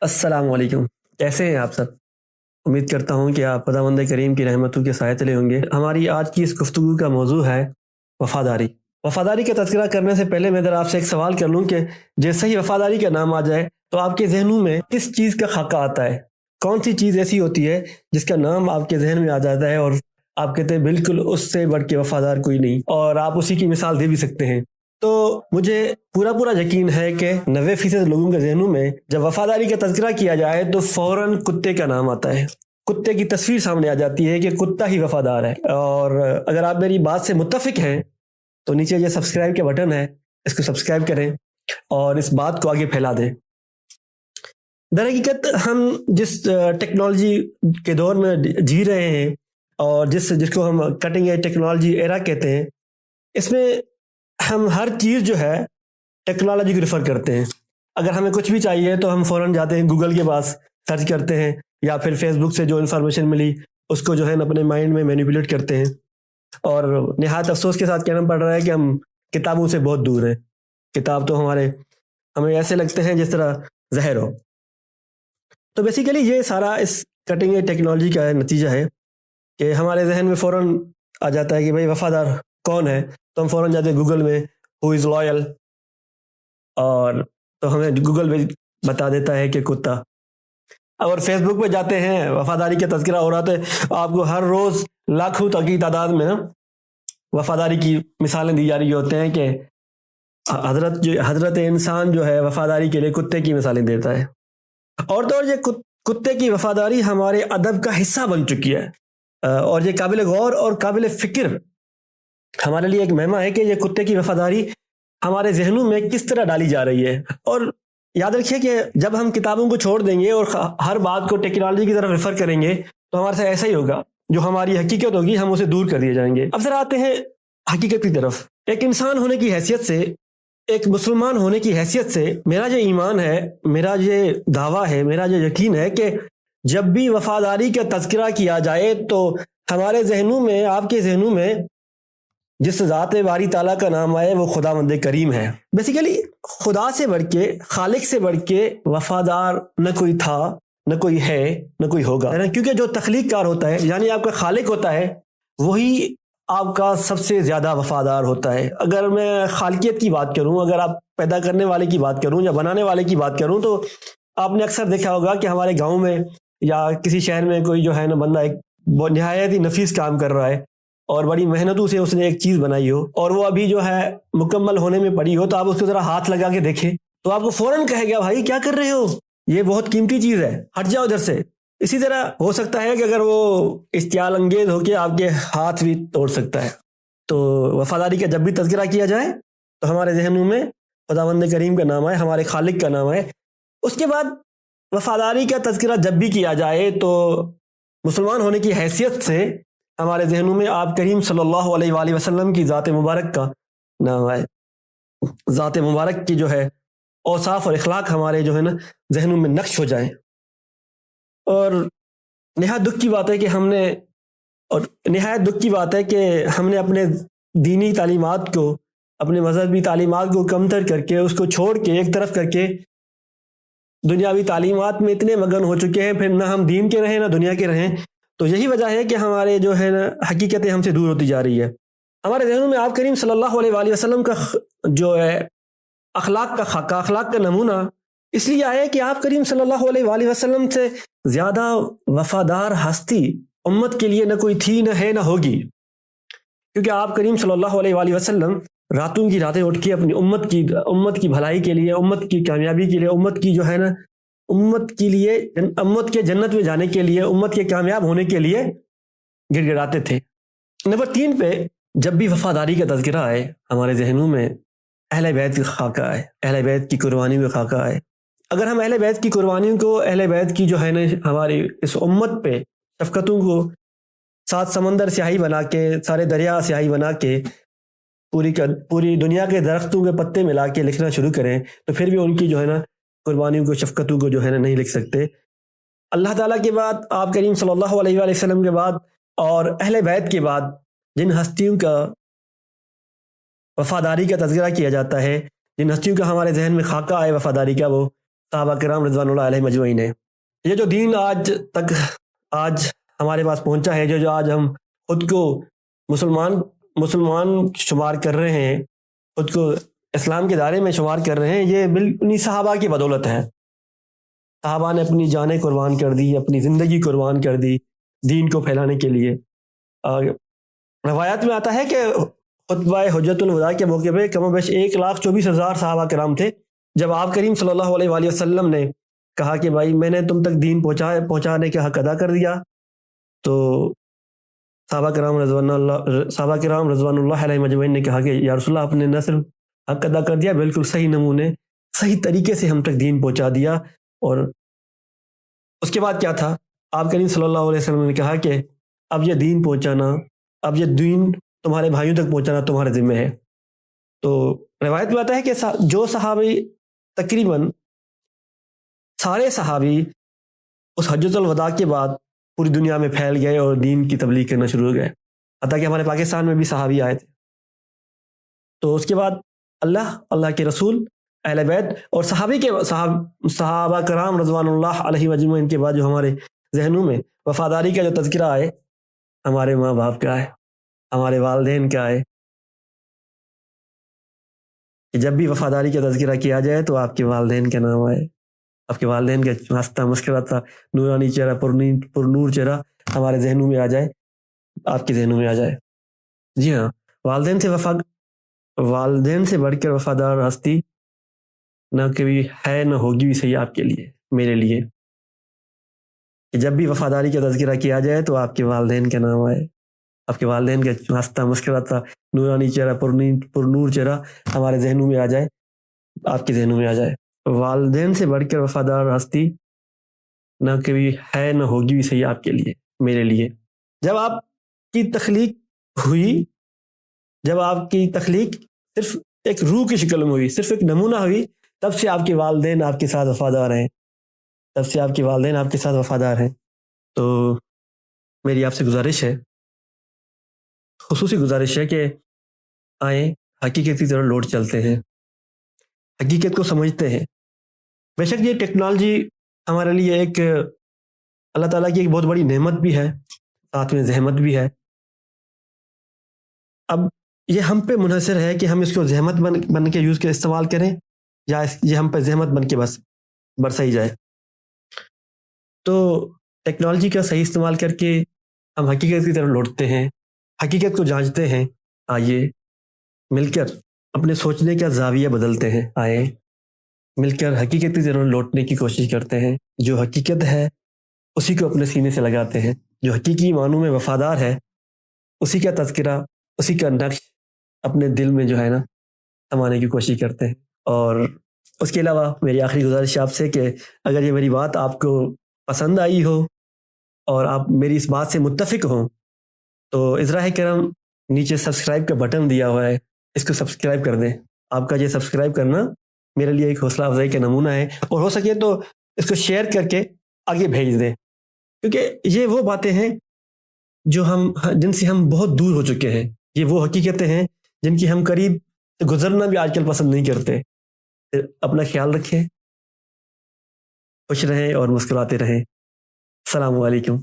السلام علیکم، کیسے ہیں آپ سب؟ امید کرتا ہوں کہ آپ خداوند کریم کی رحمتوں کے سائے تلے ہوں گے۔ ہماری آج کی اس گفتگو کا موضوع ہے وفاداری۔ وفاداری کا تذکرہ کرنے سے پہلے میں ذرا آپ سے ایک سوال کر لوں کہ جیسے ہی وفاداری کا نام آ جائے تو آپ کے ذہنوں میں کس چیز کا خاکہ آتا ہے؟ کون سی چیز ایسی ہوتی ہے جس کا نام آپ کے ذہن میں آ جاتا ہے اور آپ کہتے ہیں بالکل اس سے بڑھ کے وفادار کوئی نہیں، اور آپ اسی کی مثال دے بھی سکتے ہیں؟ تو مجھے پورا یقین ہے کہ 90% لوگوں کے ذہنوں میں جب وفاداری کا تذکرہ کیا جائے تو فوراً کتے کا نام آتا ہے، کتے کی تصویر سامنے آ جاتی ہے کہ کتا ہی وفادار ہے۔ اور اگر آپ میری بات سے متفق ہیں تو نیچے جو سبسکرائب کا بٹن ہے اس کو سبسکرائب کریں اور اس بات کو آگے پھیلا دیں۔ در حقیقت ہم جس ٹیکنالوجی کے دور میں جی رہے ہیں اور جس کو ہم کٹنگ ایج ٹیکنالوجی ایرا کہتے ہیں، اس میں ہم ہر چیز جو ہے ٹیکنالوجی کو ریفر کرتے ہیں۔ اگر ہمیں کچھ بھی چاہیے تو ہم فوراً جاتے ہیں گوگل کے پاس، سرچ کرتے ہیں، یا پھر فیس بک سے جو انفارمیشن ملی اس کو جو ہے اپنے مائنڈ میں مینیپولیٹ کرتے ہیں۔ اور نہایت افسوس کے ساتھ کہنا پڑ رہا ہے کہ ہم کتابوں سے بہت دور ہیں۔ کتاب تو ہمیں ایسے لگتے ہیں جس طرح زہر ہو۔ تو بیسیکلی یہ سارا اس کٹنگ ایج ٹیکنالوجی کا نتیجہ ہے کہ ہمارے ذہن میں فوراً آ جاتا ہے کہ بھائی وفادار کون ہے، تو ہم فوراً جاتے ہیں گوگل میں ہو از لائل، اور تو ہمیں گوگل پہ بتا دیتا ہے کہ کتا۔ اور فیس بک پہ جاتے ہیں، وفاداری کا تذکرہ ہو رہا تو آپ کو ہر روز لاکھوں کی تعداد میں وفاداری کی مثالیں دی جا رہی ہوتے ہیں کہ حضرت انسان جو ہے وفاداری کے لیے کتے کی مثالیں دیتا ہے۔ اور تو اور یہ کتے کی وفاداری ہمارے ادب کا حصہ بن چکی ہے، اور یہ قابل غور اور قابل فکر ہمارے لیے ایک مہمہ ہے کہ یہ کتے کی وفاداری ہمارے ذہنوں میں کس طرح ڈالی جا رہی ہے۔ اور یاد رکھیے کہ جب ہم کتابوں کو چھوڑ دیں گے اور ہر بات کو ٹیکنالوجی کی طرف ریفر کریں گے تو ہمارے ساتھ ایسا ہی ہوگا، جو ہماری حقیقت ہوگی ہم اسے دور کر دیے جائیں گے۔ اب ذرا آتے ہیں حقیقت کی طرف۔ ایک انسان ہونے کی حیثیت سے، ایک مسلمان ہونے کی حیثیت سے میرا جو ایمان ہے، میرا یہ دعویٰ ہے، میرا جو یقین ہے کہ جب بھی وفاداری کا تذکرہ کیا جائے تو ہمارے ذہنوں میں، آپ کے ذہنوں میں جس ذات باری تعالیٰ کا نام آئے وہ خداوند کریم ہے۔ بیسیکلی خدا سے بڑھ کے، خالق سے بڑھ کے وفادار نہ کوئی تھا، نہ کوئی ہے، نہ کوئی ہوگا، کیونکہ جو تخلیق کار ہوتا ہے، یعنی آپ کا خالق ہوتا ہے، وہی آپ کا سب سے زیادہ وفادار ہوتا ہے۔ اگر میں خالقیت کی بات کروں، اگر آپ پیدا کرنے والے کی بات کروں یا بنانے والے کی بات کروں، تو آپ نے اکثر دیکھا ہوگا کہ ہمارے گاؤں میں یا کسی شہر میں کوئی جو ہے نا بندہ ایک نہایت ہی نفیس کام کر رہا ہے اور بڑی محنتوں سے اس نے ایک چیز بنائی ہو اور وہ ابھی جو ہے مکمل ہونے میں پڑی ہو، تو آپ اس کو ذرا ہاتھ لگا کے دیکھیں تو آپ کو فوراً کہے گا بھائی کیا کر رہے ہو، یہ بہت قیمتی چیز ہے، ہٹ جاؤ ادھر سے۔ اسی طرح ہو سکتا ہے کہ اگر وہ اشتعال انگیز ہو کے آپ کے ہاتھ بھی توڑ سکتا ہے۔ تو وفاداری کا جب بھی تذکرہ کیا جائے تو ہمارے ذہنوں میں خداوند کریم کا نام آئے، ہمارے خالق کا نام آئے۔ اس کے بعد وفاداری کا تذکرہ جب بھی کیا جائے تو مسلمان ہونے کی حیثیت سے ہمارے ذہنوں میں آپ کریم صلی اللہ علیہ وآلہ وسلم کی ذات مبارک کا نام آئے، ذات مبارک کی جو ہے اوصاف اور اخلاق ہمارے جو ہے نا ذہنوں میں نقش ہو جائیں۔ اور نہایت دکھ کی بات ہے کہ ہم نے اپنے دینی تعلیمات کو، اپنے مذہبی تعلیمات کو کمتر کر کے، اس کو چھوڑ کے ایک طرف کر کے دنیاوی تعلیمات میں اتنے مگن ہو چکے ہیں، پھر نہ ہم دین کے رہیں نہ دنیا کے رہیں۔ تو یہی وجہ ہے کہ ہمارے جو ہے نا حقیقتیں ہم سے دور ہوتی جا رہی ہے۔ ہمارے ذہنوں میں آپ کریم صلی اللہ علیہ وآلہ وسلم کا جو ہے اخلاق کا خاکہ، اخلاق کا نمونہ اس لیے آیا کہ آپ کریم صلی اللہ علیہ وآلہ وسلم سے زیادہ وفادار ہستی امت کے لیے نہ کوئی تھی، نہ ہے، نہ ہوگی، کیونکہ آپ کریم صلی اللہ علیہ وآلہ وسلم راتوں کی راتیں اٹھ کے اپنی امت کی بھلائی کے لیے، امت کی کامیابی کے لیے، امت کی جو ہے نا امت کے لیے، امت کے جنت میں جانے کے لیے، امت کے کامیاب ہونے کے لیے گڑ گڑاتے تھے۔ نمبر 3 پہ جب بھی وفاداری کا تذکرہ آئے ہمارے ذہنوں میں اہل بیت کا خاکہ آئے، اہل بیت کی قربانیوں کا خاکہ آئے۔ اگر ہم اہل بیت کی قربانیوں کو، اہل بیت کی جو ہے نا ہماری اس امت پہ شفقتوں کو 7 سمندر سیاہی بنا کے، سارے دریا سیاہی بنا کے، پوری دنیا کے درختوں کے پتے ملا کے لکھنا شروع کریں تو پھر بھی ان کی جو ہے نا قربانیوں کو، شفقتوں کو جو ہے نا نہیں لکھ سکتے۔ اللہ تعالیٰ کے بعد، آپ کریم صلی اللہ علیہ وآلہ وسلم کے بعد اور اہل بیت کے بعد جن ہستیوں کا وفاداری کا تذکرہ کیا جاتا ہے، جن ہستیوں کا ہمارے ذہن میں خاکہ آئے وفاداری کا، وہ صحابہ کرام رضوان اللہ علیہ مجمعین ہے۔ یہ جو دین آج ہمارے پاس پہنچا ہے، جو آج ہم خود کو مسلمان شمار کر رہے ہیں، خود کو اسلام کے دائرے میں شمار کر رہے ہیں، یہ انہی صحابہ کی بدولت ہے۔ صحابہ نے اپنی جانیں قربان کر دی، اپنی زندگی قربان کر دی دین کو پھیلانے کے لیے۔ روایات میں آتا ہے کہ خطبہ حجۃ الوداع کے موقع پہ کم و بیش 1,24,000 صحابہ کرام تھے۔ جب آپ کریم صلی اللہ علیہ وآلہ وسلم نے کہا کہ بھائی میں نے تم تک دین پہنچانے کا حق ادا کر دیا، تو صحابہ کرام رضوان اللہ علیہ مجمعین نے کہا کہ یا رسول اللہ، آپ نے نہ صرف حق ادا کر دیا، بالکل صحیح نمونے صحیح طریقے سے ہم تک دین پہنچا دیا۔ اور اس کے بعد کیا تھا، آپ کریم صلی اللہ علیہ وسلم نے کہا کہ اب یہ دین پہنچانا، اب یہ دین تمہارے بھائیوں تک پہنچانا تمہارے ذمہ ہے۔ تو روایت میں آتا ہے کہ جو صحابی، تقریباً سارے صحابی اس حجۃ الوداع کے بعد پوری دنیا میں پھیل گئے اور دین کی تبلیغ کرنا شروع ہو گئے، حتیٰ کہ ہمارے پاکستان میں بھی صحابی آئے تھے۔ تو اس کے بعد اللہ کے رسول، اہل بیت اور صحابہ کرام رضوان اللہ علیہ مجمعین کے بعد جو ہمارے ذہنوں میں وفاداری کا جو تذکرہ آئے، ہمارے ماں باپ کا ہے، ہمارے والدین کا ہے، کہ جب بھی وفاداری کا تذکرہ کیا جائے تو آپ کے والدین کا نام آئے، آپ کے والدین کا ہنستا مسکراتا نورانی چہرہ، پر نور چہرہ ہمارے ذہنوں میں آ جائے، آپ کے ذہنوں میں آ جائے۔ جی ہاں، والدین سے بڑھ کر وفادار ہستی نہ کبھی ہے نہ ہوگی بھی صحیح آپ کے لیے، میرے لیے، کہ جب بھی وفاداری کا تذکرہ کیا جائے تو آپ کے والدین کا نام آئے، آپ کے والدین کا ہنستا مسکراتا نورانی چہرہ، پر نور چہرہ ہمارے ذہنوں میں آ جائے، آپ کے ذہنوں میں آ جائے۔ والدین سے بڑھ کر وفادار ہستی نہ کبھی ہے نہ ہوگی بھی صحیح آپ کے لیے، میرے لیے۔ جب آپ کی تخلیق ہوئی، جب آپ کی تخلیق صرف ایک روح کی شکل میں ہوئی، صرف ایک نمونہ ہوئی، تب سے آپ کے والدین آپ کے ساتھ وفادار ہیں، تب سے آپ کے والدین آپ کے ساتھ وفادار ہیں۔ تو میری آپ سے گزارش ہے، خصوصی گزارش ہے، کہ آئیں حقیقت کی طرف لوٹ چلتے ہیں، حقیقت کو سمجھتے ہیں۔ بے شک یہ ٹیکنالوجی ہمارے لیے ایک اللہ تعالیٰ کی ایک بہت بڑی نعمت بھی ہے، ساتھ میں زحمت بھی ہے۔ اب یہ ہم پہ منحصر ہے کہ ہم اس کو زحمت بن کے استعمال کریں، یا یہ ہم پہ زحمت بن کے بس برسائی جائے۔ تو ٹیکنالوجی کا صحیح استعمال کر کے ہم حقیقت کی طرف لوٹتے ہیں، حقیقت کو جانچتے ہیں۔ آئیے مل کر اپنے سوچنے کا زاویہ بدلتے ہیں، آئیں مل کر حقیقت کی طرف لوٹنے کی کوشش کرتے ہیں۔ جو حقیقت ہے اسی کو اپنے سینے سے لگاتے ہیں، جو حقیقی معنوں میں وفادار ہے اسی کا تذکرہ، اسی کا نقش اپنے دل میں جو ہے نا سمانے کی کوشش کرتے ہیں۔ اور اس کے علاوہ میری آخری گزارش آپ سے کہ اگر یہ میری بات آپ کو پسند آئی ہو اور آپ میری اس بات سے متفق ہوں تو ازراہ کرم نیچے سبسکرائب کا بٹن دیا ہوا ہے، اس کو سبسکرائب کر دیں۔ آپ کا یہ سبسکرائب کرنا میرے لیے ایک حوصلہ افزائی کا نمونہ ہے، اور ہو سکے تو اس کو شیئر کر کے آگے بھیج دیں، کیونکہ یہ وہ باتیں ہیں جن سے ہم بہت دور ہو چکے ہیں، یہ وہ حقیقتیں ہیں جن کی ہم قریب سے گزرنا بھی آج کل پسند نہیں کرتے۔ اپنا خیال رکھیں، خوش رہیں اور مسکراتے رہیں۔ السلام علیکم۔